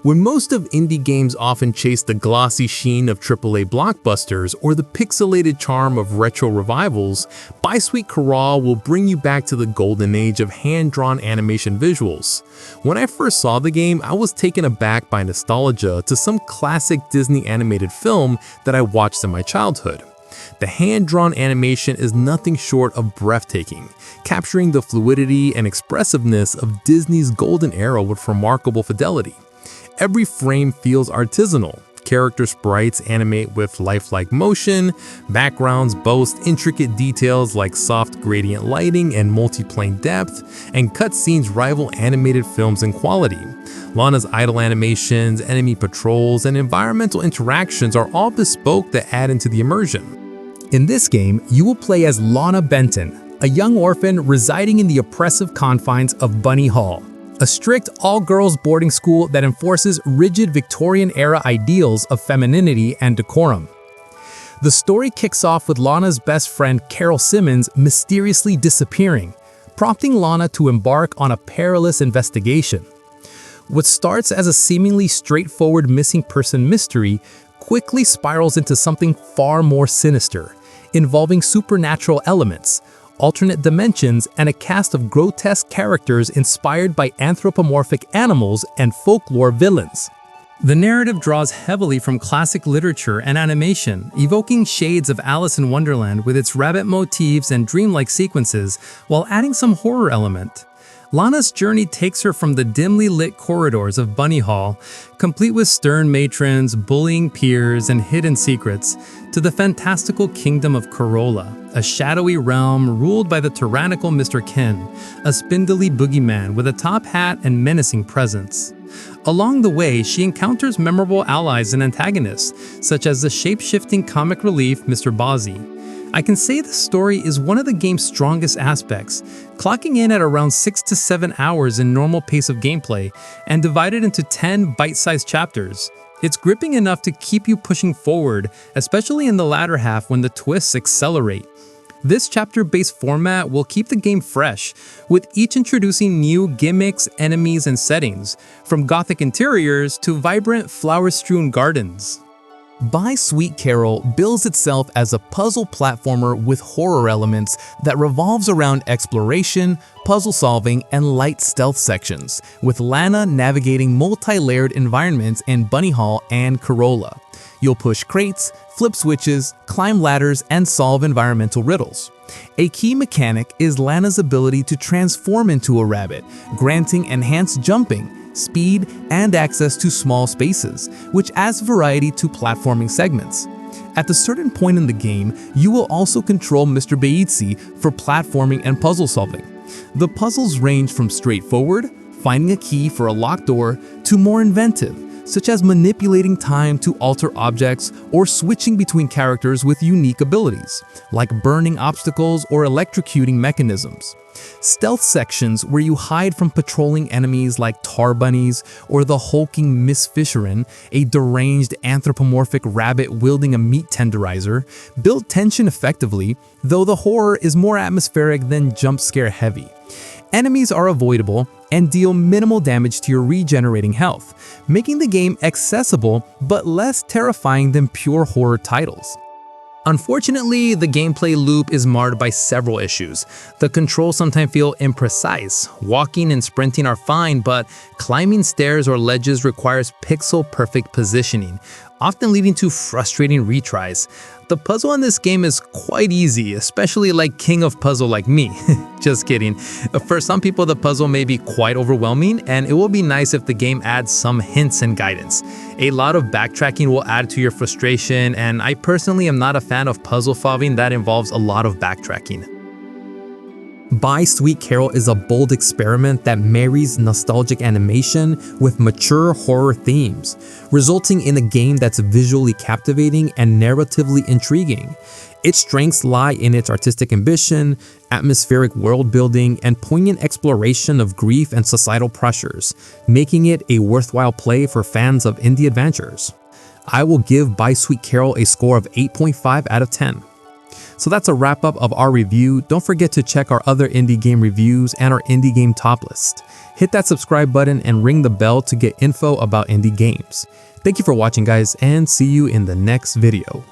When most of indie games often chase the glossy sheen of AAA blockbusters or the pixelated charm of retro revivals, Sweet Carole will bring you back to the golden age of hand-drawn animation visuals. When I first saw the game, I was taken aback by nostalgia to some classic Disney animated film that I watched in my childhood. The hand-drawn animation is nothing short of breathtaking, capturing the fluidity and expressiveness of Disney's golden era with remarkable fidelity. Every frame feels artisanal. Character sprites animate with lifelike motion, backgrounds boast intricate details like soft gradient lighting and multiplane depth, and cutscenes rival animated films in quality. Lana's idle animations, enemy patrols, and environmental interactions are all bespoke that add into the immersion. In this game, you will play as Lana Benton, a young orphan residing in the oppressive confines of Bunny Hall, a strict all-girls boarding school that enforces rigid Victorian-era ideals of femininity and decorum. The story kicks off with Lana's best friend Carole Simmons mysteriously disappearing, prompting Lana to embark on a perilous investigation. What starts as a seemingly straightforward missing person mystery quickly spirals into something far more sinister, involving supernatural elements, alternate dimensions, and a cast of grotesque characters inspired by anthropomorphic animals and folklore villains. The narrative draws heavily from classic literature and animation, evoking shades of Alice in Wonderland with its rabbit motifs and dreamlike sequences, while adding some horror element. Lana's journey takes her from the dimly lit corridors of Bunny Hall, complete with stern matrons, bullying peers, and hidden secrets, to the fantastical kingdom of Carole, a shadowy realm ruled by the tyrannical Mr. Ken, a spindly boogeyman with a top hat and menacing presence. Along the way, she encounters memorable allies and antagonists, such as the shape-shifting comic relief Mr. Bozzy. I can say the story is one of the game's strongest aspects, clocking in at around 6 to 7 hours in normal pace of gameplay and divided into 10 bite-sized chapters. It's gripping enough to keep you pushing forward, especially in the latter half when the twists accelerate. This chapter-based format will keep the game fresh, with each introducing new gimmicks, enemies, and settings, from gothic interiors to vibrant flower-strewn gardens. Sweet Carole bills itself as a puzzle platformer with horror elements that revolves around exploration, puzzle solving, and light stealth sections, with Lana navigating multi-layered environments in Bunny Hall and Carole. You'll push crates, flip switches, climb ladders, and solve environmental riddles. A key mechanic is Lana's ability to transform into a rabbit, granting enhanced jumping, speed, and access to small spaces, which adds variety to platforming segments. At a certain point in the game, you will also control Mr. Beitzi for platforming and puzzle solving. The puzzles range from straightforward, finding a key for a locked door, to more inventive, such as manipulating time to alter objects or switching between characters with unique abilities, like burning obstacles or electrocuting mechanisms. Stealth sections where you hide from patrolling enemies like tar bunnies or the hulking Miss Fisherin, a deranged anthropomorphic rabbit wielding a meat tenderizer, build tension effectively, though the horror is more atmospheric than jump scare heavy. Enemies are avoidable and deal minimal damage to your regenerating health, making the game accessible but less terrifying than pure horror titles. Unfortunately, the gameplay loop is marred by several issues. The controls sometimes feel imprecise. Walking and sprinting are fine, but climbing stairs or ledges requires pixel-perfect positioning, often leading to frustrating retries. The puzzle in this game is quite easy, especially like king of puzzle like me. Just kidding. For some people, the puzzle may be quite overwhelming, and it will be nice if the game adds some hints and guidance. A lot of backtracking will add to your frustration, and I personally am not a fan of puzzle solving that involves a lot of backtracking. Sweet Carole is a bold experiment that marries nostalgic animation with mature horror themes, resulting in a game that's visually captivating and narratively intriguing. Its strengths lie in its artistic ambition, atmospheric world building, and poignant exploration of grief and societal pressures, making it a worthwhile play for fans of indie adventures. I will give Sweet Carole a score of 8.5 out of 10. So that's a wrap up of our review. Don't forget to check our other indie game reviews and our indie game top list. Hit that subscribe button and ring the bell to get info about indie games. Thank you for watching, guys, and see you in the next video.